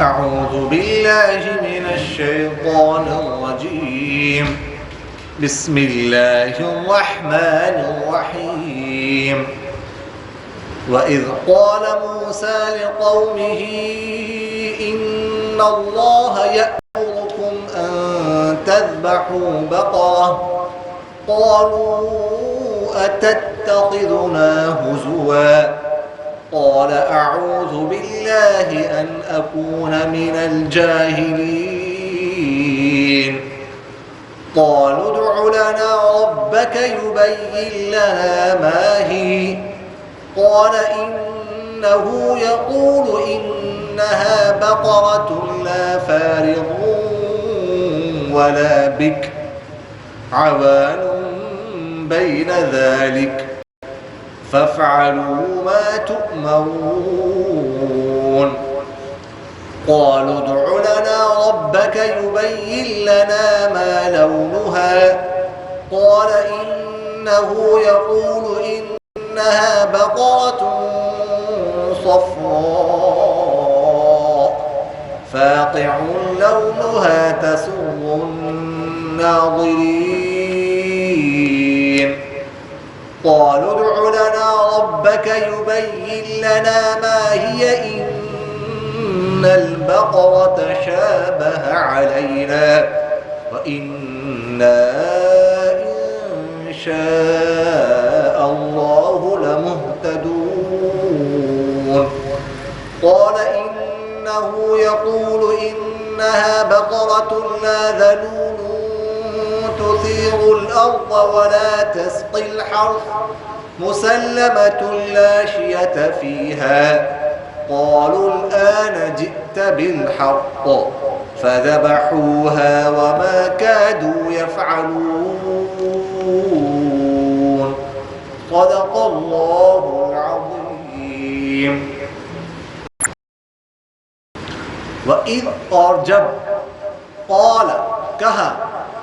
أعوذ بالله من الشيطان الرجيم. بسم الله الرحمن الرحيم. وإذ قال موسى لقومه إن الله يأمركم أن تذبحوا بقرة قالوا أتتخذنا هزوا قال أعوذ بالله أن أكون من الجاهلين قالوا ادع لنا ربك يبين لنا ما هي قال إنه يقول إنها بقرة لا فارض ولا بكر عوان بين ذلك فافعلوا ما تؤمرون قالوا ادع لنا ربك يبين لنا ما لونها قال إنه يقول إنها بقرة صفراء فاقع لونها تسر الناظرين قالوا ادع لنا ربك يبين لنا ما هي إن البقرة شابه علينا وإنا إن شاء الله لمهتدون قال إنه يقول إنها بقرة لا ذلول تثير الأرض ولا تسقي الحرث مسلمة لا شية فيها قالوا الآن جئت بالحق فذبحوها وما كادوا يفعلون صدق الله العظيم. وَإِذْ اور جب قال کہا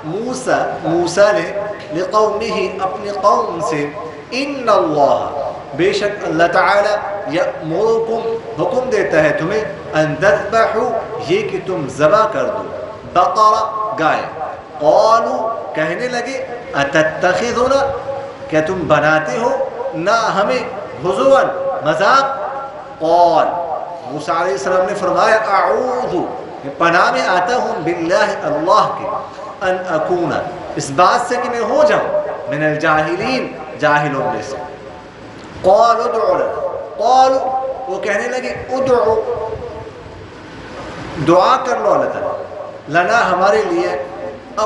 موسیٰ نے لقومہ اپنی قوم سے ان اللہ بے شک اللہ تعالی یأمرکم حکم دیتا ہے تمہیں ان تذبحوا یہ کہ تم ذبح کر دو بقرہ گائے قالوا کہنے لگے اتتخذنا کیا تم بناتے ہو نہ ہمیں ہزوا مذاق قال موسیٰ علیہ السلام نے فرمایا اعوذ پناہ میں آتا ہوں باللہ اللہ کے ان اکون اس بات سے کہ میں ہو جاؤں من الجاہلین جاہلوں میں سے قالوا ادعوا لنا قالوا وہ کہنے لگے ادعو دعا کر لو اللہ تعالیٰ لنا ہمارے لیے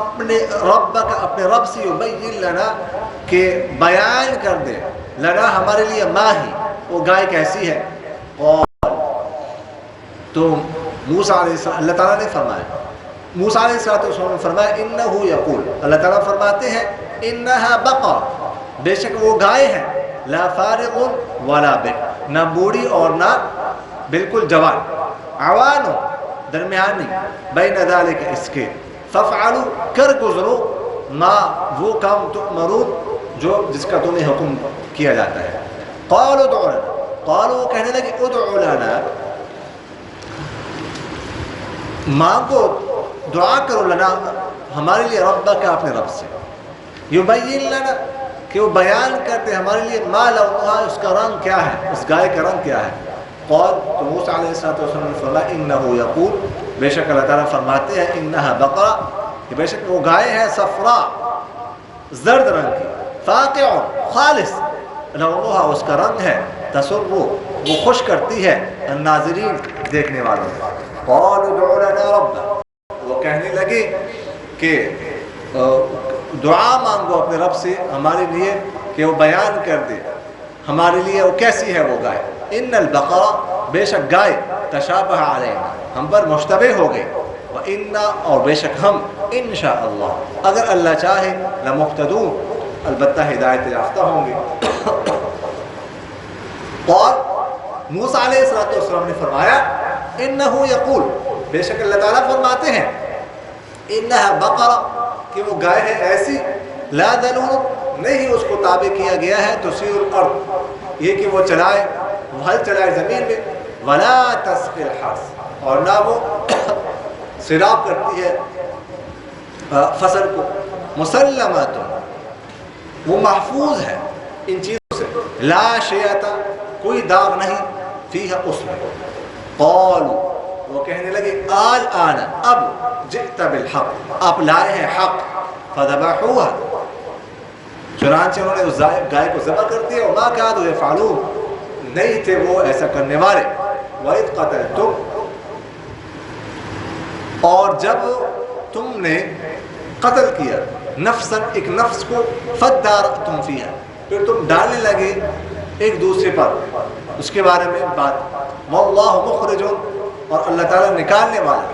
اپنے رب کا اپنے رب سے یبین لنا کہ بیان کر دے لنا ہمارے لیے ماہی وہ گائے کیسی ہے تو موسیٰ علیہ السلام اللہ تعالیٰ نے فرمایا موسیٰ علیہ السلام نے فرمایا انہو یقول اللہ تعالیٰ فرماتے ہیں انہا بقر بے شک وہ گائے ہیں لا فارغ ولا بکر نہ بوڑھی اور نہ بالکل جوان عوان درمیانی بین ذالک اس کے فافعلوا کر گزرو ما وہ کام تؤمرون جو جس کا تمہیں حکم کیا جاتا ہے قالوا ادعوا لنا قالوا کہنے لگے ادعوا لنا مانگو دعا کرو لنا ہمارے لیے رب کا اپنے رب سے یبین لنا کہ وہ بیان کرتے ہمارے لیے ما لونہا اس کا رنگ کیا ہے اس گائے کا رنگ کیا ہے قال تو موسیٰ علیہ السلام نے فرمایا انہو یقول بے شک اللہ تعالیٰ فرماتے ہیں انہا بقرہ کہ بے شک وہ گائے ہیں صفراء زرد رنگ کی فاقع خالص لونہا اس کا رنگ ہے تسر وہ خوش کرتی ہے الناظرین دیکھنے والوں قالوا ادع لنا ربک وہ کہنے لگے کہ دعا مانگو اپنے رب سے ہمارے لیے کہ وہ بیان کر دے ہمارے لیے وہ کیسی ہے وہ گائے ان البقرہ بے شک گائے تشابہ علینا ہم پر مشتبہ ہو گئی وَإِنَّا اور بے شک ہم انشاءاللہ اگر اللہ چاہے لمہتدون البتہ ہدایت یافتہ ہوں گے اور موسیٰ علیہ السلام نے فرمایا انہو یقول بے شک اللہ تعالیٰ فرماتے ہیں انہا بقرہ کہ وہ گائے ہے ایسی لا ذلول نہیں اس کو تابع کیا گیا ہے تسیر الارض یہ کہ وہ چلائے وہ ہل چلائے زمین میں ولا تسقی الحرث اور نہ وہ سیراب کرتی ہے فصل کو. مسلمۃ، وہ محفوظ ہے ان چیزوں سے. لا شیئۃ، کوئی داغ نہیں. فیہا، اس میں. قالوا، وہ کہنے لگے الآن، اب جئت بالحق، آپ لائے ہیں حق. فذبحوها، چنانچہ انہوں نے اس گائے کو ذبح کر دیا. وما كانوا يفعلون، نہیں تھے وہ ایسا کرنے والے. وَإِذْ قَتَلْتُمْ، اور جب تم نے قتل کیا نفساً، ایک نفس کو. فَادَّارَأْتُمْ فِيهَا، پھر تم ڈالنے لگے ایک دوسرے پر اس کے بارے میں بات. وَاللَّهُ مُخْرِجٌ، اور اللہ تعالیٰ نکالنے والا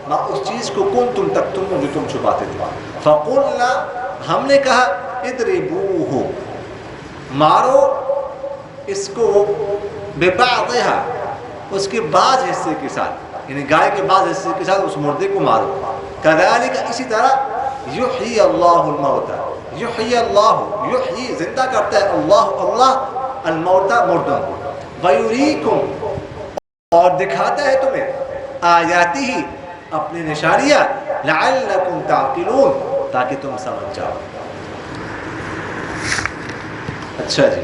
ما اس چیز کو کنتم تکتمون، جو تم چھپاتے تھے. فَقُلْنَا، ہم نے کہا اضربوه، مارو اس کو. ببعضها، اس کے بعض حصے کے ساتھ، یعنی گائے کے بعض حصے کے ساتھ اس مردے کو مارو. كذلك، اسی طرح. یحیی اللہ الموتى، یحیی اللہ، یحیی زندہ کرتا ہے اللہ الموتى مردوں کو. ویریکم، اور دکھاتا ہے تمہیں آیاتہ، اپنی نشانیاں. لعلکم تعقلون، تاکہ تم سمجھ جاؤ. اچھا جی،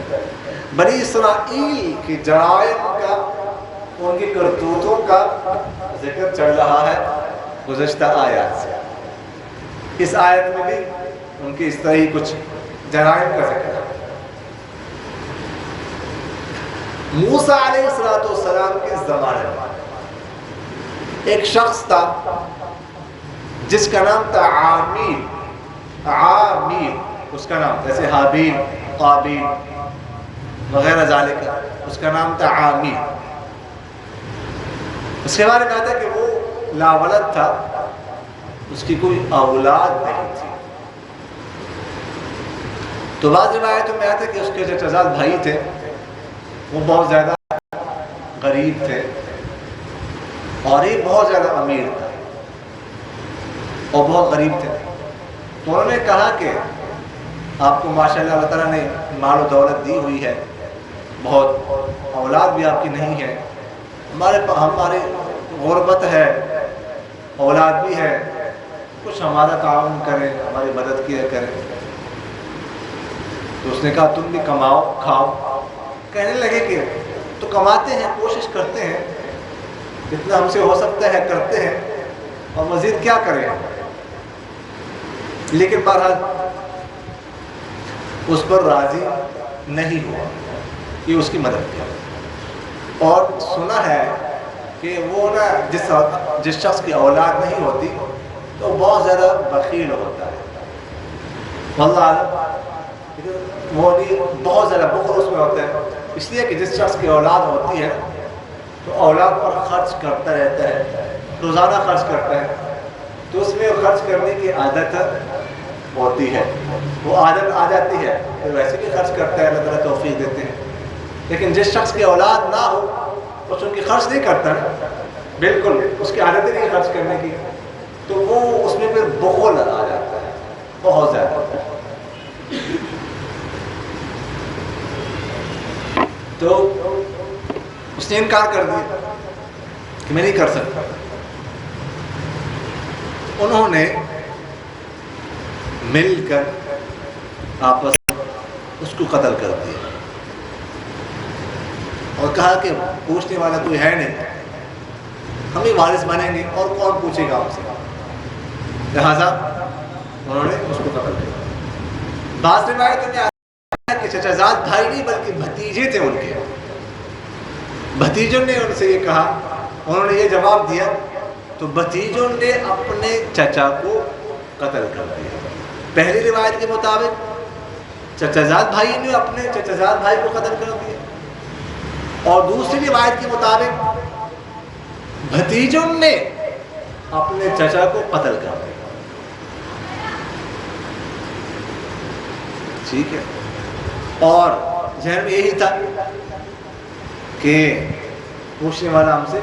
بنی اسرائیل کی جرائم کا، ان کی کرتوتوں کا ذکر چل رہا ہے گزشتہ آیات سے. اس آیت میں بھی ان کی اس طرح ہی کچھ جرائم کا ذکر ہے. موسیٰ علیہ السلام کے زمانے میں ایک شخص تھا جس کا نام تھا عامیر، اس کا نام، جیسے حابیل، قابیل وغیرہ ذالک، اس کا نام تھا عامیر. اس کے بارے میں آتا ہے کہ وہ لاولد تھا، اس کی کوئی اولاد نہیں تھی. تو بعض روایتوں میں آتا ہے کہ اس کے جو چچا بھائی تھے وہ بہت زیادہ غریب تھے اور یہ بہت زیادہ امیر تھا اور بہت غریب تھے. تو انہوں نے کہا کہ آپ کو ماشاءاللہ اللہ تعالیٰ نے مال و دولت دی ہوئی ہے، بہت اولاد بھی آپ کی نہیں ہے، ہمارے غربت ہے، اولاد بھی ہے، کچھ ہمارا تعاون کریں، ہماری مدد کیا کریں. تو اس نے کہا تم بھی کماؤ کھاؤ. کہنے لگے کہ تو کماتے ہیں، کوشش کرتے ہیں، جتنا ہم سے ہو سکتا ہے کرتے ہیں، اور مزید کیا کریں. لیکن بہرحال اس پر راضی نہیں ہوا کہ اس کی مدد کیا. اور سنا ہے کہ وہ نا جس شخص کی اولاد نہیں ہوتی تو بہت زیادہ بخیل ہوتا ہے. واللہ وہ بہت زیادہ بخل اس میں ہوتا ہے، اس لیے کہ جس شخص کی اولاد ہوتی ہے تو اولاد پر خرچ کرتا رہتا ہے، روزانہ خرچ کرتا ہے، تو اس میں خرچ کرنے کی عادت ہوتی ہے، وہ عادت آ جاتی ہے، تو ویسے بھی خرچ کرتا ہے، اللہ تعالیٰ توفیق دیتے ہیں. لیکن جس شخص کی اولاد نہ ہو تو چونکہ خرچ نہیں کرتا نا، بالکل اس کی عادت ہی نہیں خرچ کرنے کی، تو وہ اس میں پھر بخل آ جاتا ہے بہت زیادہ. تو اس نے انکار کر دیا کہ میں نہیں کر سکتا. انہوں نے مل کر آپس میں اس کو قتل کر دیا اور کہا کہ پوچھنے والا کوئی ہے نہیں، ہم ہی وارث بنیں گے اور کون پوچھے گا ہم سے. لہذا انہوں نے اس کو قتل کیا. بعض روایتوں میں آتا ہے کہ چچا زاد بھائی نہیں بلکہ بھتیجے تھے ان کے. بھتیجوں نے ان سے یہ کہا، انہوں نے یہ جواب دیا، تو بھتیجوں نے اپنے چچا کو قتل کر دیا. پہلی روایت کے مطابق چچا زاد بھائی نے اپنے چچا زاد بھائی کو قتل کر دیا، اور دوسری روایت کے مطابق بھتیجوں نے اپنے چچا کو قتل کر دیا. ٹھیک ہے. اور ذہن میں یہی تھا کہ پوچھنے والا ہم سے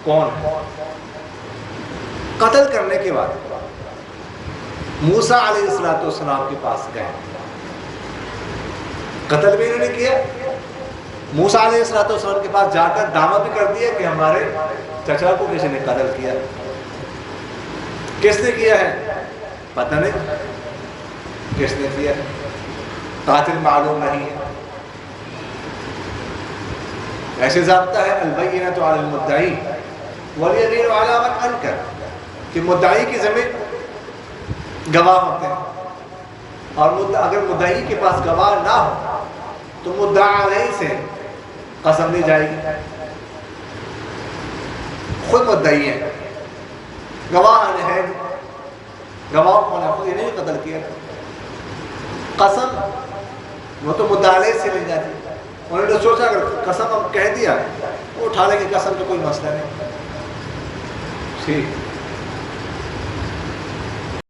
کون ہے. قتل کرنے کے بعد موسیٰ علیہ السلام کے پاس گئے. قتل بھی انہوں نے کیا موسیٰ علیہ السلام کے پاس جا کر دعویٰ بھی کر دیا کہ ہمارے چچا کو کسی نے قتل کیا. کس نے کیا ہے پتہ نہیں, کس نے کیا, قاتل معلوم نہیں ہے. ایسے ضابطہ ہے البینۃ علی المدعی والیمین علی من انکر, کہ مدعی کی ذمہ گواہ ہوتے ہیں, اور اگر مدعی کے پاس گواہ نہ ہو تو مدعا علیہ سے قسم لی جائے گی. خود مدعی ہے, گواہ ہے, گواہ کون ہے, خود انہیں قتل کیا, قسم وہ تو مدعا علیہ سے لی جاتی. انہوں نے سوچا اگر قسم ہم کہہ دیا وہ اٹھا لیں گے قسم, تو کوئی مسئلہ نہیں. ٹھیک,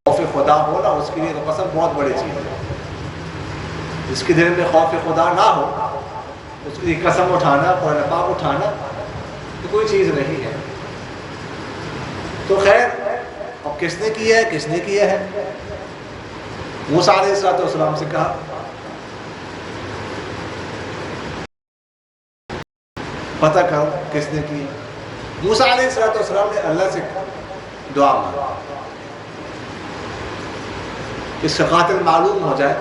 خوف خدا ہونا اس کے لیے تو قسم بہت بڑی چیز ہے. جس کے دل میں خوف خدا نہ ہو اس کے لیے قسم اٹھانا, قرآن پاک اٹھانا تو کوئی چیز نہیں ہے. تو خیر, اب کس نے کیا ہے, کس نے کیا ہے؟ موسیٰ علیہ السلام سے کہا پتہ کرو کس نے کی. موسیٰ علیہ السلام نے اللہ سے دعا مانگی کہ اس کا قاتل معلوم ہو جائے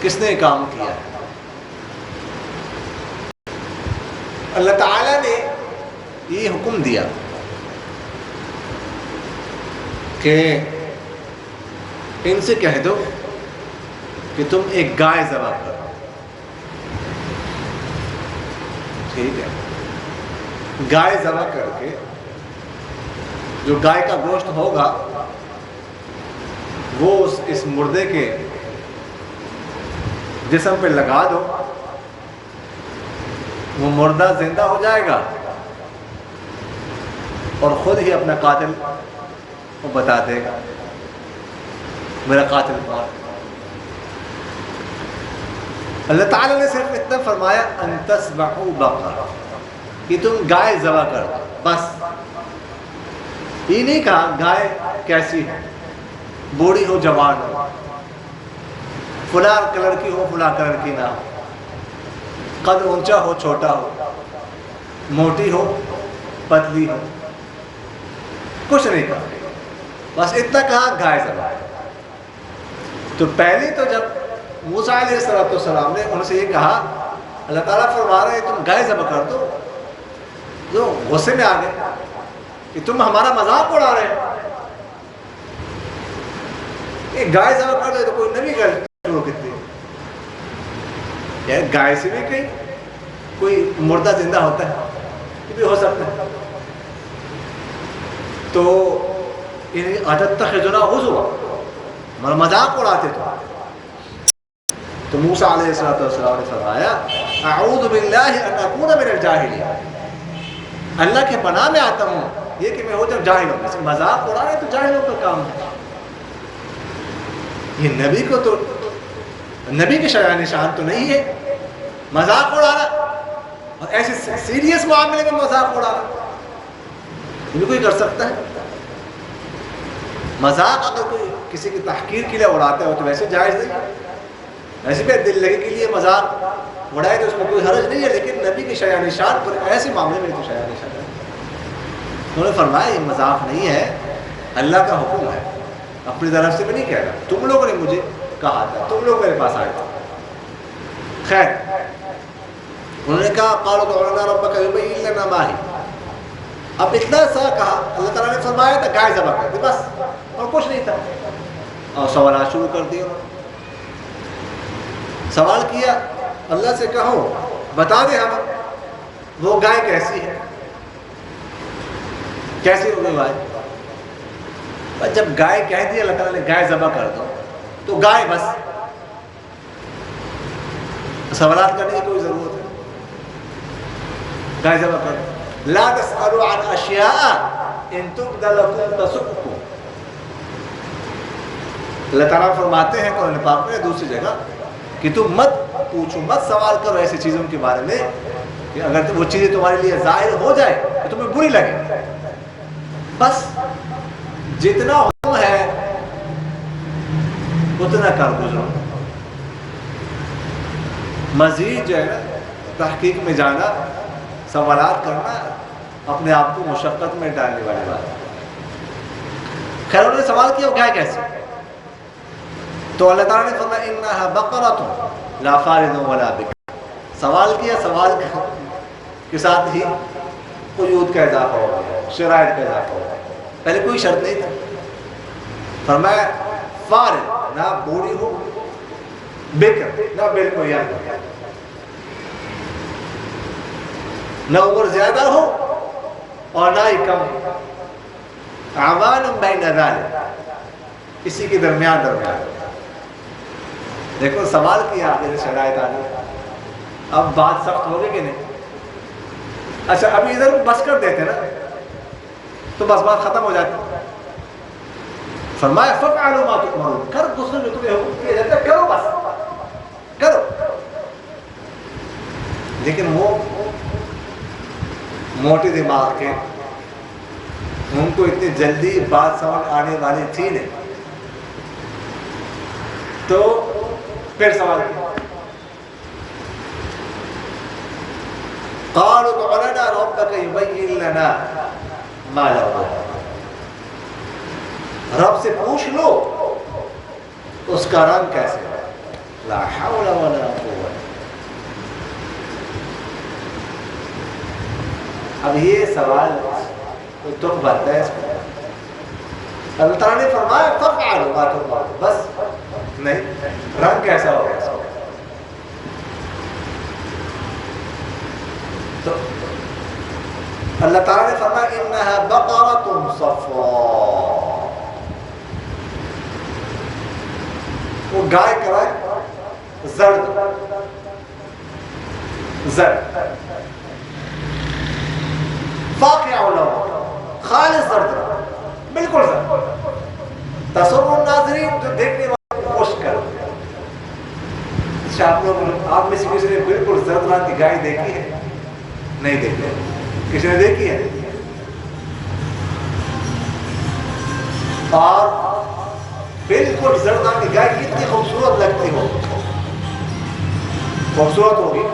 کس نے کام کیا ہے. اللہ تعالیٰ نے یہ حکم دیا کہ ان سے کہہ دو کہ تم ایک گائے ذبح کرو. ٹھیک ہے, گائے ذبح کر کے جو گائے کا گوشت ہوگا وہ اس مردے کے جسم پہ لگا دو, وہ مردہ زندہ ہو جائے گا اور خود ہی اپنا قاتل وہ بتا دے گا میرا قاتل کون. اللہ تعالیٰ نے صرف اتنا فرمایا ان تذبحوا بقرہ, کہ تم گائے ذبح کر دو بس. یہ نہیں کہا گائے کیسی ہے, بوڑھی ہو جوان ہو, فلاں کلر کی ہو فلاں کلر کی نہ ہو, قد اونچا ہو چھوٹا ہو, موٹی ہو پتلی ہو, کچھ نہیں کہا, بس اتنا کہا گائے ذبح. تو پہلے تو جب موسیٰ علیہ السلام نے ان سے یہ کہا اللہ تعالیٰ فرما رہے ہیں تم گائے ذبح کر دو, جو غصے میں آ گئے کہ تم ہمارا مذاق اڑا رہے ہیں. یہ گائے ذبح کر دو تو کوئی نبی کا شروع کرتی ہے, گائے سے بھی کہیں کوئی مردہ زندہ ہوتا ہے, یہ بھی ہو سکتا ہے. تو اتتخذنا ہزوا, ہمارا مذاق اڑاتے تو موسیٰ علیہ السلام نے فرمایا اعوذ باللہ ان اکون من الجاہلین, اللہ کے پناہ میں آتا ہوں یہ کہ میں ہو جب جاہل ہوں. مذاق اڑانے تو جاہلوں کا کام ہے. یہ نبی کو تو نبی کے شایان نشان تو نہیں ہے مذاق اڑانا, اور ایسے سیریس معاملے میں مذاق اڑانا یہ کوئی کر سکتا ہے. مذاق اگر کوئی کسی کی تحقیر کے لیے اڑاتا ہے تو ویسے جائز نہیں, ایسے بھی دل لگے کے لیے مذاق اڑائے تو اس میں کوئی حرج نہیں ہے, لیکن نبی کے شایان نشان پر ایسے معاملے میں تو شایان نشان ہے. انہوں نے فرمایا یہ مذاق نہیں ہے, اللہ کا حکم ہے, اپنی طرف سے میں نہیں کہہ رہا, تم لوگوں نے مجھے کہا تھا, تم لوگ میرے پاس آئے تھے. خیر, انہوں نے کہا قالوا ادع لنا ربک یبین لنا ما ہی. اب اتنا سا کہا, اللہ تعالیٰ نے فرمایا تھا گائے ذبح کر دی بس, اور کچھ نہیں تھا. اور سوالات شروع کر دیے. سوال کیا اللہ سے کہو بتا دے ہمیں وہ گائے کیسی ہے, کیسی ہوگی گائے. جب گائے کہہ دی اللہ تعالیٰ نے گائے ذبح کر دو تو گائے بس, سوالات کرنے کی کوئی ضرورت ہے, گائے ذبح کر دو. لا تسألوا عن اشیاء ان تبد لکم تسؤکم. اللہ تعالیٰ فرماتے ہیں قرآن پاک میں دوسری جگہ کہ تم مت پوچھو, مت سوال کرو ایسی چیزوں کے بارے میں کہ اگر وہ چیزیں تمہارے لیے ظاہر ہو جائے تو تمہیں بری لگے. بس جتنا حکم ہے اتنا کر گزرو, مزید جو ہے نا تحقیق میں جانا، سوالات کرنا اپنے آپ کو مشقت میں ڈالنے والی بات ہے۔ خیر انہوں نے سوال کیا وہ گائے کیسے؟ تو اللہ تعالیٰ نے فرمایا انہا بقرۃ لا فارض ولا بکر۔ سوال کیا، سوال کے ساتھ ہی قیود کا اضافہ ہو گیا، شرائط کا اضافہ ہو گیا۔ پہلے کوئی شرط نہیں تھی، فرمایا فارغ، نہ بوڑھی ہو، بکر نہ بالکل یاد، نہ عمر زیادہ ہو اور نہ ہی کم، عوان بین ذالک، اسی کے درمیان دیکھو سوال کیا آگے شرائط آ گئی۔ اب بات سخت ہو گئی کہ نہیں؟ اچھا ابھی ادھر بس کر دیتے نا تو بس بات ختم ہو جاتی۔ فرمایا فَفْعَلُوا مَا تُؤْمَرُونَ، کر دوسرے جو تمہیں حکم کیا جاتا ہے کرو، بس کرو۔ لیکن وہ موٹے دماغ کے، ان کو اتنی جلدی بات سمجھ آنے والی تھی نہیں، تو پھر سوال کیا، قالوا ادع لنا ربك يبين لنا ما لونها، رب سے پوچھ لو اس کا رنگ کیسے ہے۔ لا حول ولا قوت۔ اب یہ سوال تو تم بنتا ہے اس کو، اللہ تعالیٰ نے فرمایا فَفْعَلُوا مَا تُؤْمَرُونَ، بس نہیں، رنگ کیسا ہوگا اس کا؟ تو اللہ تعالیٰ نے فرمایا انہا بقرۃ صفراء، وہ گائے کرائے زرد، زرد فاقع لونہا، خالص زرد، بالکل زرد، تسر الناظرین، جو دیکھنے والوں کو خوش کر۔ آپ میں سے کسی نے بالکل زرد رنگ کی گائے دیکھی ہے؟ نہیں دیکھی ہے؟ کسی نے دیکھی ہے؟ اور بالکل زرد رنگ کی گائے کتنی خوبصورت لگتی ہو، خوبصورت ہوگی۔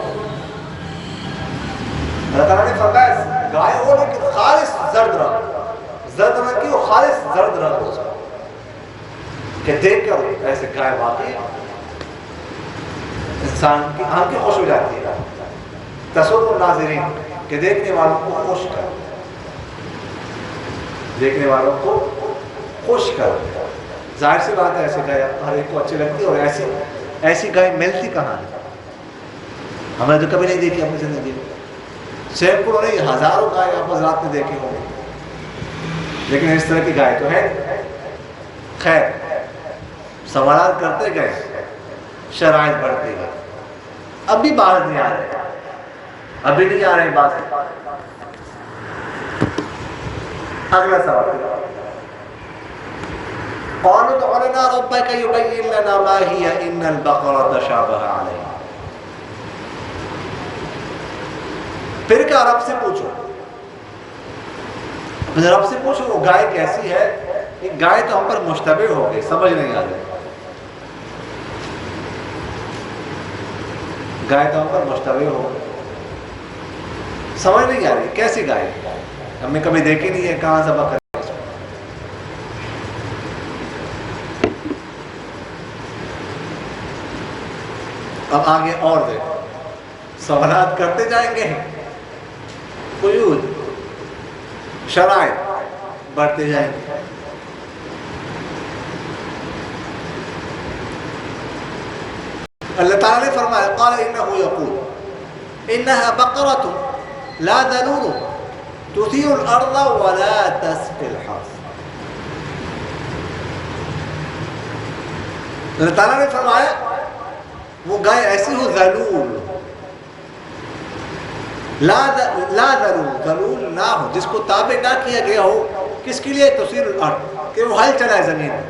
اللہ تعالیٰ نے فرمایا گائے ہو لیکن خالص زرد رنگ، زرد رنگ کی وہ خالص زرد رنگ ہو سکتا کہ دیکھ کر ایسے گائے واقعی انسان کی آنکھیں خوش ہو جاتی ہے۔ تسر الناظرین، کہ دیکھنے والوں کو خوش کر، دیکھنے والوں کو خوش کر۔ ظاہر سی بات ہے ایسے گائے ہر ایک کو اچھی لگتی ہے، اور ایسی گائے ملتی کہاں ہے؟ ہم نے تو کبھی نہیں دیکھی اپنی زندگی میں، سینکڑوں نہیں ہزاروں گائے آپ حضرات نے دیکھی ہوں گے، لیکن اس طرح کی گائے تو ہے۔ خیر سوالات کرتے گئے، شرائط بڑھتی گئی، اب بھی باہر نہیں آ رہے، ابھی نہیں آ رہے بات۔ اگلا سوال، قالوا ادع لنا ربك يبين لنا ما هي ان البقرة تشابه علينا۔ پھر کیا رب سے پوچھو، اپنے رب سے پوچھو وہ گائے کیسی ہے، ایک گائے تو ہم پر مشتبہ ہو گئی، سمجھ نہیں آ رہی، گائے تو ہم پر مشتبہ ہو گئی، سمجھ نہیں آ رہی کیسی گائے، ہم نے کبھی دیکھی نہیں ہے، کہاں ذبح کر۔ اب آگے اور دیکھو، سوالات کرتے جائیں گے، قیود شرائط بڑھتے جائیں گے۔ اللہ تعالیٰ نے فرمایا قال انه يقول انها بقرة لا ذلول تثير الارض ولا تسقي الحرث۔ اللہ تعالیٰ نے فرمایا وہ گائے ایسی ہو ذلول، لا ذلول، ذلول نہ ہو، جس کو تابع نہ کیا گیا ہو، کس کے لیے؟ تثیر الارض، کہ وہ ہل چلائے زمین میں،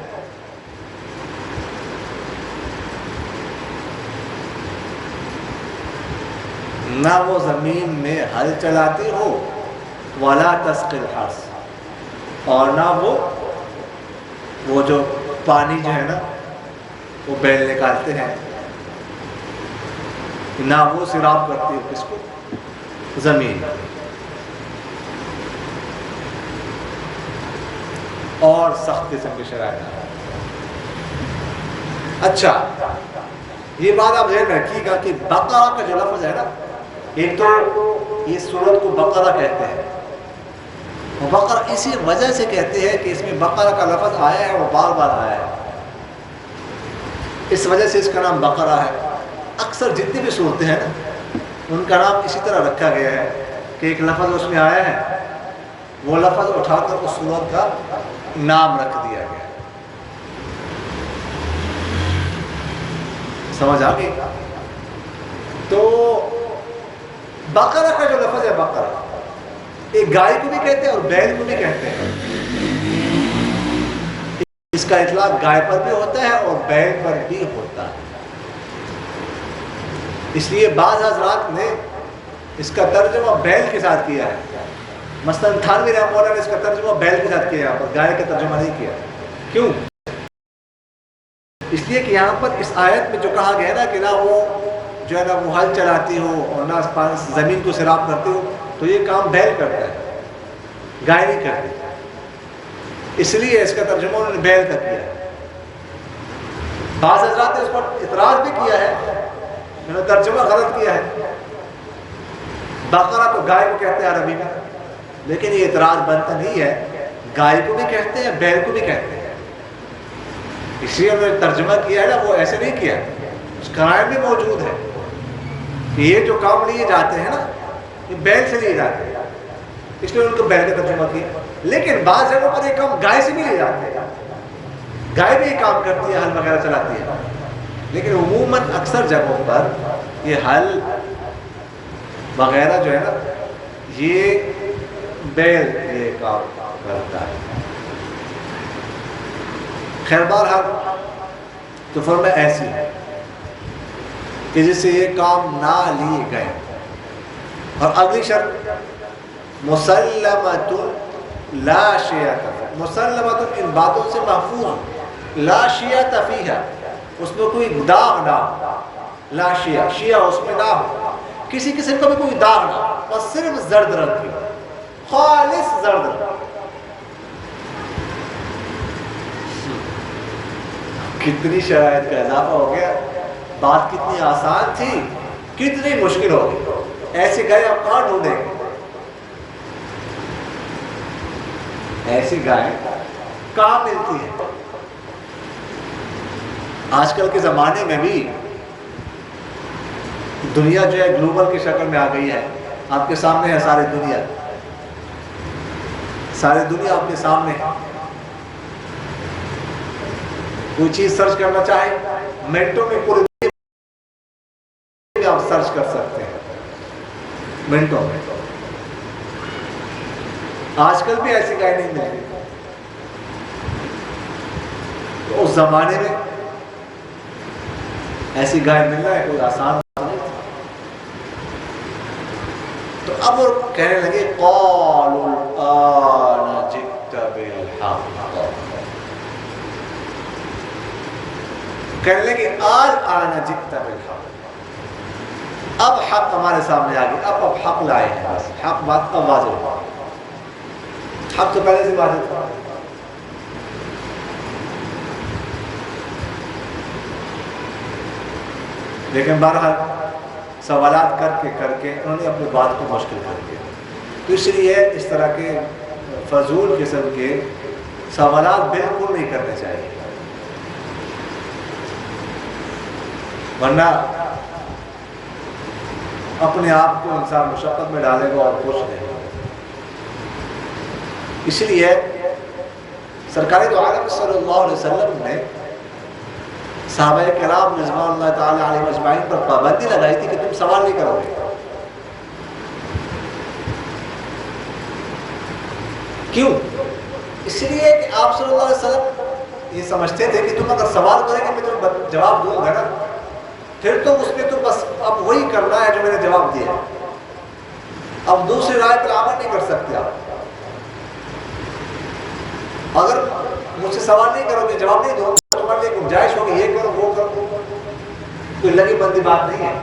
نہ وہ زمین میں ہل چلاتی ہو، ولا تسقی الحرث، اور نہ وہ جو پانی جو ہے نا وہ بیل نکالتے ہیں نہ وہ سیراب کرتی ہے کس کو؟ زمین. اور سخت قسم کے شرائط. اچھا یہ بات آپ ذہن میں رکھیے گا کہ بقرہ کا جو لفظ ہے نا، ایک تو یہ سورت کو بقرہ کہتے ہیں، وہ بقرہ اسی وجہ سے کہتے ہیں کہ اس میں بقرہ کا لفظ آیا ہے، وہ بار بار آیا ہے، اس وجہ سے اس کا نام بقرہ ہے. اکثر جتنی بھی صورتیں ہیں نا ان کا نام اسی طرح رکھا گیا ہے کہ ایک لفظ اس میں آیا ہے، وہ لفظ اٹھا کر اس سورت کا نام رکھ دیا گیا. سمجھ آ گئی؟ تو بقرہ کا جو لفظ ہے، بقرہ ایک گائے کو بھی کہتے ہیں اور بیل کو بھی کہتے ہیں. اس کا اطلاق گائے پر بھی ہوتا ہے اور بیل پر بھی ہوتا ہے. اس لیے بعض حضرات نے اس کا ترجمہ بیل کے ساتھ کیا ہے. مثلا تھانوی رحمہ اللہ نے اس کا ترجمہ بیل کے ساتھ کیا ہے اور گائے کا ترجمہ نہیں کیا. کیوں؟ اس لیے کہ یہاں پر اس آیت میں جو کہا گیا نا کہ نہ وہ جو ہے نا وہ ہل چلاتی ہو اور نہ زمین کو سیراب کرتی ہو، تو یہ کام بیل کرتا ہے، گائے نہیں کرتی. اس لیے اس کا ترجمہ انہوں نے بیل کا کیا. بعض حضرات نے اس پر اعتراض بھی کیا ہے، انہوں نے ترجمہ غلط کیا ہے. بقرہ تو گائے کو کہتے ہیں عربی میں، لیکن یہ اعتراض بنتا نہیں ہے. گائے کو بھی کہتے ہیں، بیل کو بھی کہتے ہیں. اس لیے انہوں نے ترجمہ کیا ہے نا، وہ ایسے نہیں کیا. اس قرائن بھی موجود ہے کہ یہ جو کام لیے جاتے ہیں نا یہ بیل سے لیے جاتے ہیں، اس لیے ان کو بیل کا ترجمہ کیا. لیکن بعض جگہوں پر یہ کام گائے سے بھی لے جاتے ہیں، گائے بھی یہ کام کرتی ہے، ہل وغیرہ چلاتی ہے. لیکن عموماً اکثر جگہوں پر یہ ہل وغیرہ جو ہے نا یہ بیل یہ کام کرتا ہے. خیر بہرحال تو فرمایا ایسی ہے کہ جس سے یہ کام نہ لیے گئے. اور اگلی شرط مسلمۃ لا شیعۃ، مسلمۃ ان باتوں سے محفوظ، لا شیعۃ فیہا اس میں کوئی داغ نہ ہو. لا شیعہ، شیعہ اس میں نہ ہو، کسی قسم کا بھی کوئی داغ نہ ہو، بس صرف زرد رنگ کی، خالص زرد رنگ. کتنی شرائط کا اضافہ ہو گیا. بات کتنی آسان تھی کتنی مشکل ہو گئی. ایسی گائے آپ کہاں ڈھونڈیں گے؟ ایسی گائے کہاں ملتی ہے؟ آج کل کے زمانے میں بھی دنیا جو ہے گلوبل کی شکل میں آ گئی ہے. آپ کے سامنے ہے ساری دنیا آپ کے سامنے ہے. کوئی چیز سرچ کرنا چاہے منٹوں میں پورے آپ سرچ کر سکتے ہیں، منٹوں میں. آج کل بھی ایسی گائے نہیں ملتی. تو اس زمانے میں ایسی گائے ملنا ہے کوئی آسان نہیں تھا. تو اب وہ کہنے لگے قالوا الآن جئت بالحق، کہنے لگے آج آنا جئت بالحق، اب حق ہمارے سامنے آ گیا، اب حق لائے ہیں. بس حق بات اب واضح ہوا. حق تو پہلے سے واضح تھا. لیکن بہرحال سوالات کر کے انہوں نے اپنی بات کو مشکل کر دیا. تو اس لیے اس طرح کے فضول قسم کے سوالات بالکل نہیں کرنے چاہیے، ورنہ اپنے آپ کو انسان مشقت میں ڈالے گا اور کچھ نہیں. اس لیے سرکار دو عالم صلی اللہ علیہ وسلم نے صحابہ کرام رضوان اللہ تعالی علیہ اجمعین پر پابندی لگائی تھی کہ تم سوال نہیں کرو گے. کیوں؟ اس لیے کہ آپ صلی اللہ علیہ وسلم یہ سمجھتے تھے کہ تم اگر سوال کریں گے میں تمہیں جواب دوں گا نا، پھر تو اس میں تو بس اب وہی کرنا ہے جو میں نے جواب دیا. اب دوسری رائے پر عمل نہیں کر سکتے آپ. اگر مجھ سے سوال نہیں کرو گے، جواب نہیں دو تمہارے لیے گنجائش ہوگی یہ کرو وہ کرو، کوئی لگی بندی بات نہیں ہے.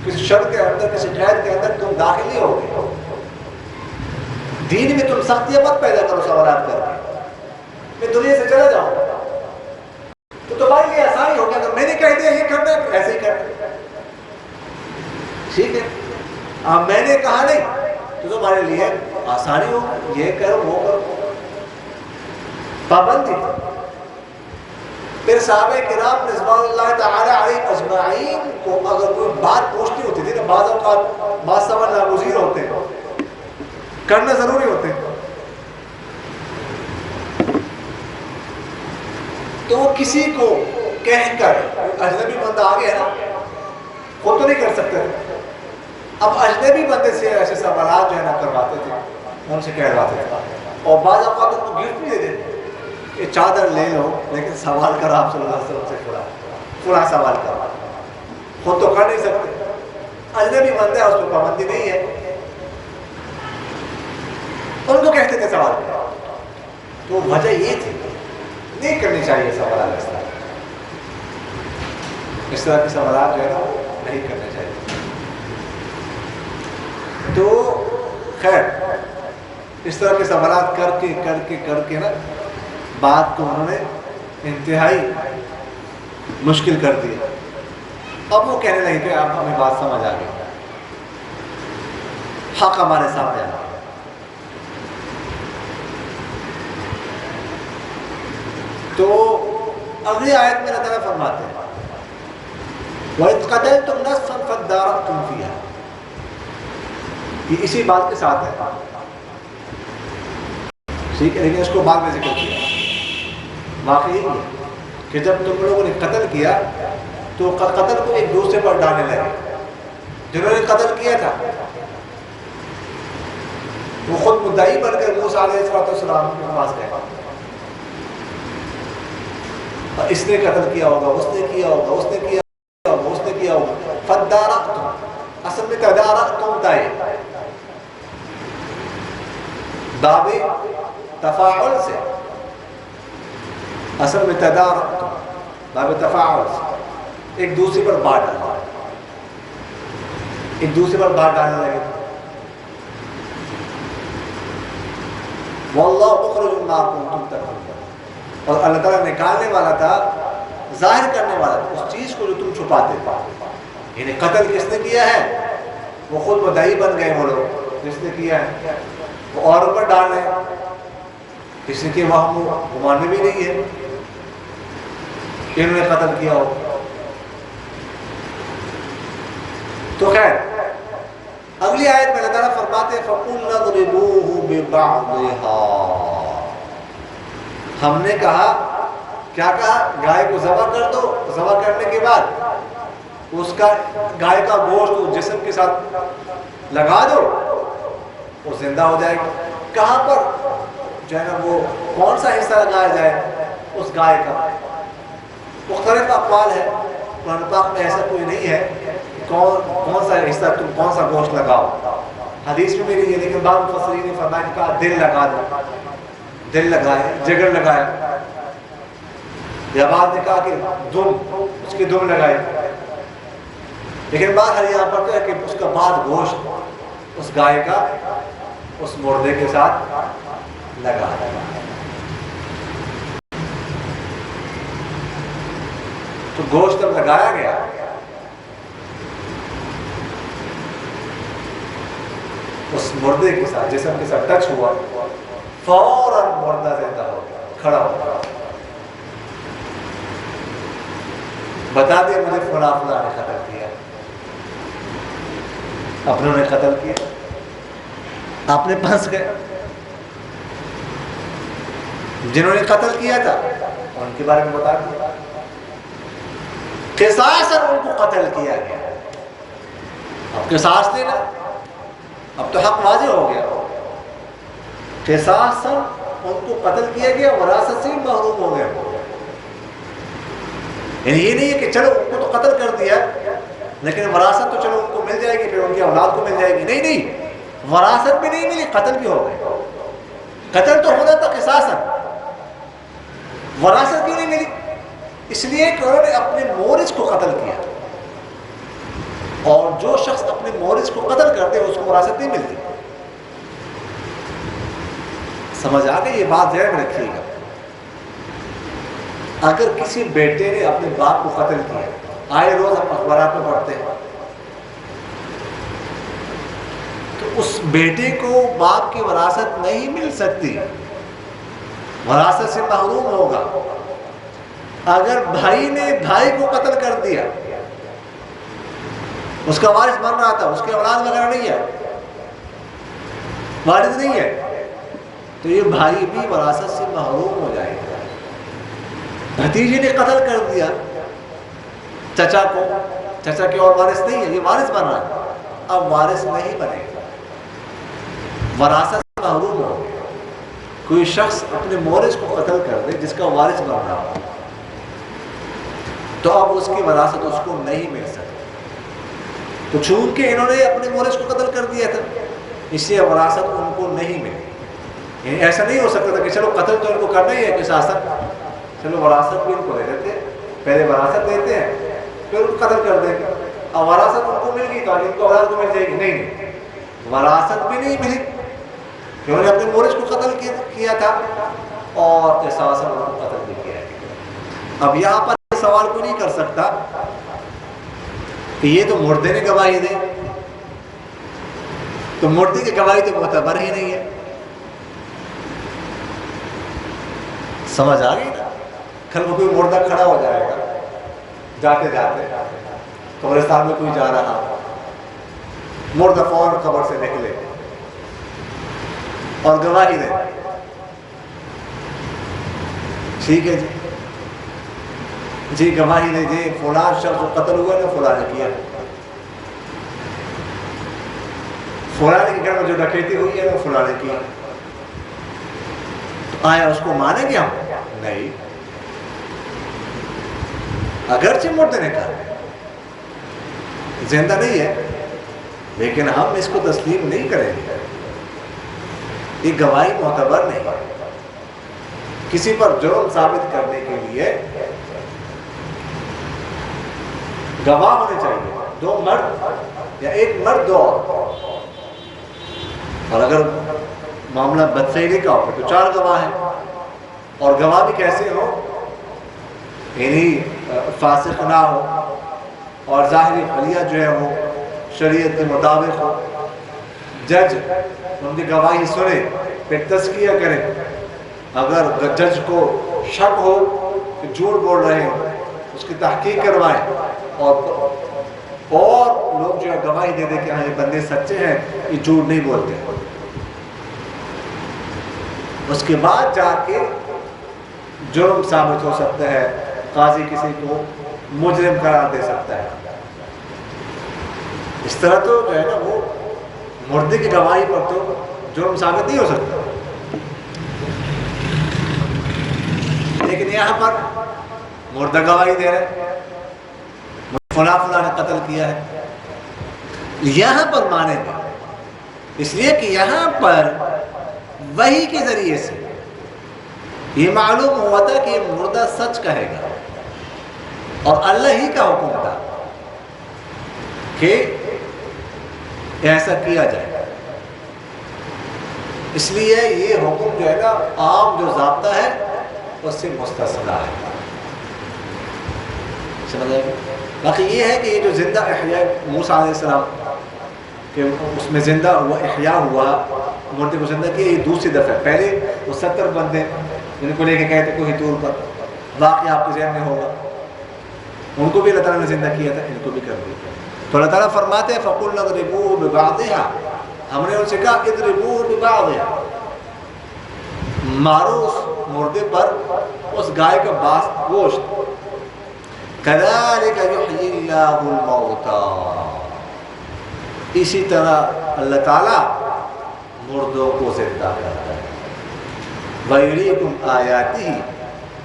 کسی شر کے اندر، کسی قید کے اندر تم داخل ہی ہو گئے. دین میں تم سختیاں مت پیدا کرو سوالات کر کے میں دنیا سے چلا جاؤں. تو تمہارے لیے آسانی ہوگا اگر میں نے کہہ دیا یہ کرنا ہے ایسے ہی کرنا. ٹھیک ہے، اب میں نے کہا نہیں تو تمہارے لیے آسانی ہوگا، یہ کرو وہ کرو. پابندی تھی. پھر صحابہ کرام رضوان اللہ تعالی علیہ اجمعین کو اگر کوئی بات پوچھنی ہوتی تھی نا، بعض اوقات بعض سوال ناگزیر ہوتے ہیں، کرنا ضروری ہوتے ہیں، تو وہ کسی کو کہہ کر، اجنبی بندہ آگے ہے نا، خود تو نہیں کر سکتے، اب اجنبی بندے سے ایسے سوالات جو ہے نا کرواتے تھے، ان سے کہلواتے تھے. اور بعض اوقات ان کو گفٹ بھی دے دیتے، یہ چادر لے لو لیکن سوال کرو آپ صلی اللہ علیہ وسلم سے فلاں سوال کرو. خود تو کر نہیں سکتے، اجنبی بندہ ہے، اس پہ پابندی نہیں ہے، ان کو کہتے تھے سوال کرو. تو وجہ یہ تھی نہیں کرنی چاہیے سوالات. اس طرح کے سوالات جو ہے نا نہیں کرنے چاہیے. تو خیر اس طرح کے سوالات کر کے نا بات کو انہوں نے انتہائی مشکل کر دی. اب وہ کہنے لگے کہ اب ہمیں بات سمجھ آ گئی، حق ہمارے سامنے آ گیا. تو اگلی آیت میں اللہ تعالیٰ فرماتے ہیں وَإِذْ قَتَلْتُمْ نَفْسًا فَادَّارَأْتُمْ فِيهَا. یہ اسی بات کے ساتھ ہے، ٹھیک ہے، لیکن اس کو بعد میں ذکر کیا. واقعی یہ کہ جب تم لوگوں نے قتل کیا تو قتل کو ایک دوسرے پر ڈالنے لگے. جنہوں نے قتل کیا تھا وہ خود مدعی بن کر موسیٰ علیہ السلام کے پاس گئے، اس نے قتل کیا ہوگا، اس نے کیا ہوگا، اس نے کیا ہوگا، اس نے کیا ہوگا. فَادَّارَأْتُمْ، اصل میں تَدَارَأْتُمْ تھا، دعوے تفاعل سے، اصل میں تدارک باب تفاعل سے ایک دوسرے پر بات ڈالنا، ایک دوسرے پر بات ڈالنے لگے. واللہ مخرج ما کنتم تکتمون، اور اللہ تعالیٰ نکالنے والا تھا، ظاہر کرنے والا تھا اس چیز کو جو تم چھپاتے تھے. یعنی قتل کس نے کیا ہے؟ وہ خود مدعی بن گئے، وہ لوگ جس نے کیا ہے وہ اور پر ڈال رہے ہیں، اس نے کہ وہاں گمان میں بھی نہیں ہے کہ انہوں نے قتل کیا ہو. تو خیر اگلی آیت میں اللہ تعالیٰ فرماتے ہیں فَقُلْنَا اضْرِبُوهُ بِبَعْضِهَا. ہم نے کہا، کیا کہا؟ گائے کو ذبح کر دو، ذبح کرنے کے بعد اس کا گائے کا گوشت جسم کے ساتھ لگا دو، وہ زندہ ہو جائے گا. کہاں پر جو ہے نا وہ کون سا حصہ لگایا جائے اس گائے کا؟ مختلف اقوال ہے، قرآن پاک میں ایسا کوئی نہیں ہے کون سا حصہ تم کون سا گوشت لگاؤ. حدیث میں بھی نہیں ہے، لیکن بعض مفسرین نے فرمایا کہ دل لگا دو، دل لگائے، جگر لگائے، یا بعض نے کہا کہ دم، اس کے دم لگائے. لیکن بات ہر یہاں پر تو ہے کہ اس کا بعد گوشت اس گائے کا اس مردے کے ساتھ لگا. تو گوشت جب لگایا گیا اس مردے کے ساتھ، جسم کے ساتھ ٹچ ہوا، فوراً مردہ زندہ ہو گیا، کھڑا ہو گیا. بتا دیا مجھے فلاں فلاں نے قتل کیا، اپنوں نے قتل کیا، آپ نے پھنس گئے. جنہوں نے قتل کیا تھا ان کے بارے میں بتا دیا، قصاصاً ان کو قتل کیا گیا. اب قصاص لینا، اب تو حق واضح ہو گیا. قصاصاً ان کو قتل کیا گیا، وراثت سے محروم ہو گیا. یعنی یہ نہیں ہے کہ چلو ان کو تو قتل کر دیا لیکن وراثت تو چلو ان کو مل جائے گی، پھر ان کی اولاد کو مل جائے گی. نہیں نہیں، وراثت بھی نہیں ملی، قتل بھی ہو گئے. قتل تو ہونا تھا قصاصاً، وراثت کیوں نہیں ملی؟ اس لیے کہ انہوں نے اپنے مورث کو قتل کیا، اور جو شخص اپنے مورث کو قتل کرتے اس کو وراثت نہیں ملتی. سمجھ آ گئی؟ یہ بات ذہن میں رکھیے گا. اگر کسی بیٹے نے اپنے باپ کو قتل کیا، آئے روز ہم اخبارات میں پڑھتے ہیں، تو اس بیٹے کو باپ کی وراثت نہیں مل سکتی، وراثت سے محروم ہوگا. اگر بھائی نے بھائی کو قتل کر دیا، اس کا وارث بن رہا تھا، اس کے اولاد وغیرہ نہیں ہے، وارث نہیں ہے، تو یہ بھائی بھی وراثت سے محروم ہو جائے گا. بھتیجے نے قتل کر دیا چچا کو، چچا کے اور وارث نہیں ہے، یہ وارث بن رہا ہے، اب وارث نہیں بنے گا، وراثت سے محروم ہو گیا. کوئی شخص اپنے مورث کو قتل کر دے جس کا وارث بن رہا ہو، تو اب اس کی وراثت اس کو نہیں مل سکتی. تو چونکہ انہوں نے اپنے مورث کو قتل کر دیا تھا، اس لیے وراثت ان کو نہیں ملی. یعنی ایسا نہیں ہو سکتا تھا کہ چلو قتل تو ان کو کرنا ہی ہے قصاصاً، چلو وراثت بھی ان کو دے دیتے ہیں، پہلے وراثت دیتے ہیں پھر ان کو قتل کر دیں گے. اب وراثت ان کو مل گئی تو ان کو اولاد کو مل جائے گی. نہیں، وراثت بھی نہیں ملی، انہوں نے اپنے مورث کو قتل کیا تھا اور قصاصاً ان کو قتل بھی کیا ہے. اب یہاں پر سوال کوئی نہیں کر سکتا کہ یہ تو مردے نے گواہی دی، تو مردے کی گواہی تو معتبر ہی نہیں ہے. سمجھ آ گئی نا؟ کل کو کوئی مردہ کھڑا ہو جائے گا جاتے جاتے، قبرستان میں کوئی جا رہا، مردہ فوراً قبر سے نکلے اور گواہی دے، ٹھیک ہے جی گواہی دے جی فلاں شخص جو قتل ہوا نا فلاں نے کیا، فلاں کے گھر میں جو ڈکیتی ہوئی ہے نا فلاں نے کیا. تو آیا اس کو مانیں گے ہم؟ نہیں، اگرچہ مردے نے کہا زندہ نہیں ہے لیکن ہم اس کو تسلیم نہیں کریں گے، یہ گواہی معتبر نہیں. کسی پر جرم ثابت کرنے کے لیے گواہ ہونے چاہیے، دو مرد یا ایک مرد دو عورت، اور اگر معاملہ بدفعلی کا ہو تو 4 گواہ ہیں. اور گواہ بھی کیسے ہو؟ یعنی فاسق نہ ہو اور ظاہری خلیہ جو ہے وہ شریعت کے مطابق ہو. جج ان کی گواہی سنے پھر تزکیہ کرے. اگر جج کو شک ہو کہ جھوٹ بول رہے ہیں اس کی تحقیق کروائیں، اور لوگ جو ہے گواہی دے دے کہ ہاں یہ بندے سچے ہیں، یہ جھوٹ نہیں بولتے. اس کے بعد جا کے جرم ثابت ہو سکتا ہے، قاضی کسی کو مجرم قرار دے سکتا ہے. اس طرح تو جو ہے نا وہ مردے کی گواہی پر تو جرم ثابت نہیں ہو سکتا. لیکن یہاں پر مردہ گواہی دے رہے فلاں فلاں نے قتل کیا ہے، یہاں پر مانیں گے، اس لیے کہ یہاں پر وحی کے ذریعے سے یہ معلوم ہوا تھا کہ یہ مردہ سچ کہے گا، اور اللہ ہی کا حکم تھا کہ ایسا کیا جائے. اس لیے یہ حکم جو ہے نا عام جو ضابطہ ہے اس سے مستثنا ہے. سمجھ آئے گا؟ باقی یہ ہے کہ یہ جو زندہ احیاء موسیٰ علیہ السلام کہ اس میں زندہ ہوا، احیاء ہوا، مردے کو زندہ کیا، یہ دوسری دفعہ. پہلے وہ 70 بندے جن کو لے کے گئے تھے کوہ طور پر، واقعہ آپ کے ذہن میں ہوگا، ان کو بھی اللہ تعالیٰ نے زندہ کیا تھا، ان کو بھی کر دیا. تو اللہ تعالیٰ فرماتے ہیں فَقُلْنَا اضْرِبُوهُ بِبَعْضِهَا، ہم نے ان سے کہا اضْرِبُوهُ بِبَعْضِهَا، مارو اس مردے پر اس گائے کا گوشت. كَذَلِكَ يُحْيِي اللَّهُ الْمَوْتَى، اسی طرح اللہ تعالیٰ مردوں کو زندہ کرتا ہے. وَيُرِيكُمْ آيَاتِهِ،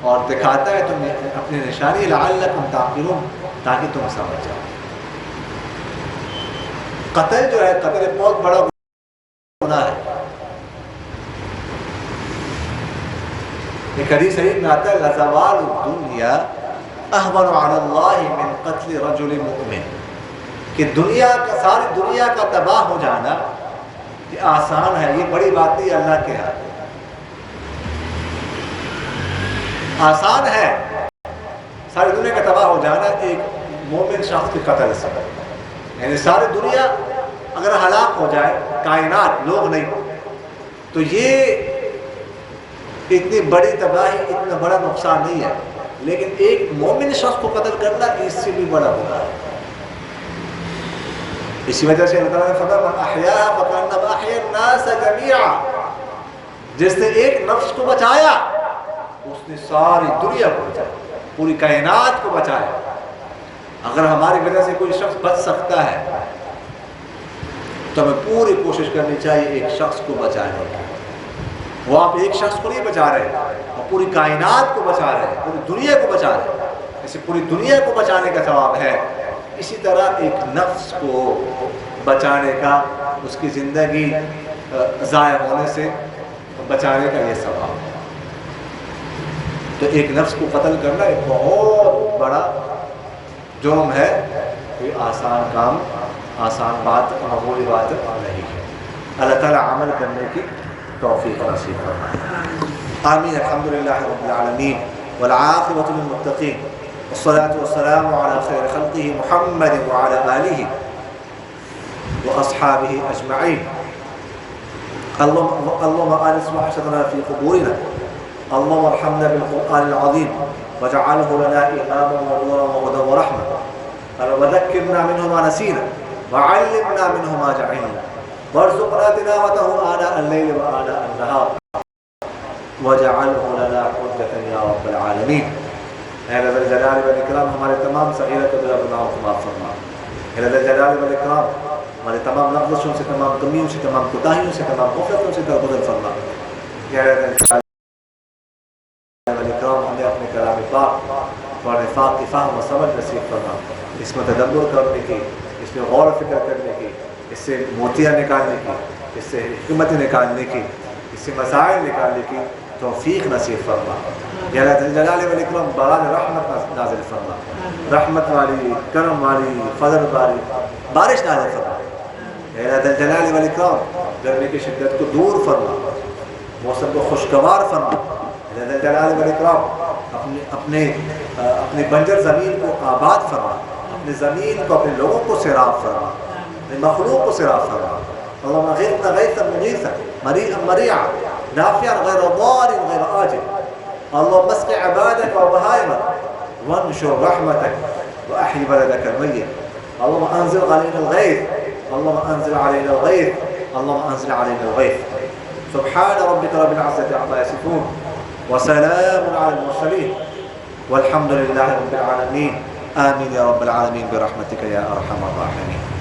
اور دکھاتا ہے تمہیں اپنی نشانی، لَعَلَّكُمْ تَعْقِلُونَ، تاکہ تم سمجھ جاؤ. قتل جو ہے، قتل بہت بڑا گناہ ہے. ایک حدیث شریف میں آتا ہے لَزَوَالُ الدُّنْيَا أَهْوَنُ عَلَى اللَّهِ مِنْ قَتْلِ رَجُلٍ مُؤْمِنٍ، کہ ساری دنیا کا تباہ ہو جانا یہ آسان ہے، یہ بڑی بات نہیں اللہ کے ہاتھ آسان ہے۔ ساری دنیا کا تباہ ہو جانا ایک مومن شخص کے قتل سے، یعنی ساری دنیا اگر ہلاک ہو جائے، کائنات، لوگ نہیں، تو یہ اتنی بڑی تباہی، اتنا بڑا نقصان نہیں ہے، لیکن ایک مومن شخص کو قتل کرنا اس سے بھی بڑا ہوگا۔ اسی وجہ سے اللہ تعالیٰ نے فرمایا من احیاها فکأنما احیا الناس جميعا، جس نے ایک نفس کو بچایا اس نے ساری دنیا کو بچایا، پوری کائنات کو بچایا۔ اگر ہماری وجہ سے کوئی شخص بچ سکتا ہے تو ہمیں پوری کوشش کرنی چاہیے ایک شخص کو بچانے کی۔ وہ آپ ایک شخص کو نہیں بچا رہے، وہ پوری کائنات کو بچا رہے ہیں، پوری دنیا کو بچا رہے ہیں۔ اسے پوری دنیا کو بچانے کا ثواب ہے، اسی طرح ایک نفس کو بچانے کا، اس کی زندگی ضائع ہونے سے بچانے کا یہ ثواب ہے۔ تو ایک نفس کو قتل کرنا ایک بہت بڑا جرم ہے، کوئی آسان کام، آسان بات، معمولی بات نہیں ہے۔ اللہ تعالیٰ عمل کرنے کی توفیق نصیب فرمائے، آمین۔ الحمدللہ رب العالمین والعاقبۃ للمتقین والصلاة والسلام على خیر خلقہ محمد وعلى آلہ واصحابہ اجمعین۔ اللهم آنس وحشتنا في قبورنا، اللهم ارحمنا بالقرآن العظيم واجعله لنا إماما ونورا وهدى ورحمة، وذكرنا منه ما نسينا وعلمنا منه ما جهلنا، وارزقنا تلاوته آناء الليل وآناء النهار واجعله لنا حجة يا رب العالمين۔ اے ذا الجلال والاکرام ہمارے تمام صغیرہ کبیرہ گناہوں کو معاف فرما، اے ذا الجلال والاکرام ہمارے تمام لغزشوں سے، تمام کمیوں سے، تمام کوتاہیوں سے، تمام غفلتوں سے درگزر فرما، یا ذا الجلال والاکرام ہمیں اپنے کلام پاک اور نفاق کی فہم و سمجھ نصیب فرما، اس میں تدبر کرنے کی، اس میں غور و فکر کرنے کی، اس سے موتیاں نکالنے کی، اس سے حکمت نکالنے کی، اس سے مسائل نکالنے کی توفیق نصیب فرما، یا ذا الجلال والاکرام باران رحمت نازل فرما، رحمت والی، کرم والی، فضل والی بارش نازل فرما، یا ذا الجلال والاکرام گرمی کی شدت کو دور فرما، موسم کو خوشگوار فرما، یا ذا الجلال والاکرام اپنے بنجر زمین کو آباد فرما، اپنے زمین کو، اپنے لوگوں کو سیراب فرما، اپنے مخلوق کو سیراب فرما۔ اللهم اغثنا غيثا مغيثا مريئا مريعا نافعا غير ضار غير آجل، اللهم اسق عبادك وبهائمك وانشر رحمتك واحي بلدك الميت، اللهم انزل علينا الغيث، اللهم انزل علينا الغيث، اللهم انزل علينا الغيث۔ سبحان ربك رب العزة عما يصفون وسلام على المرسلين والحمد لله رب العالمين، آمين يا رب العالمين برحمتك يا أرحم الراحمين۔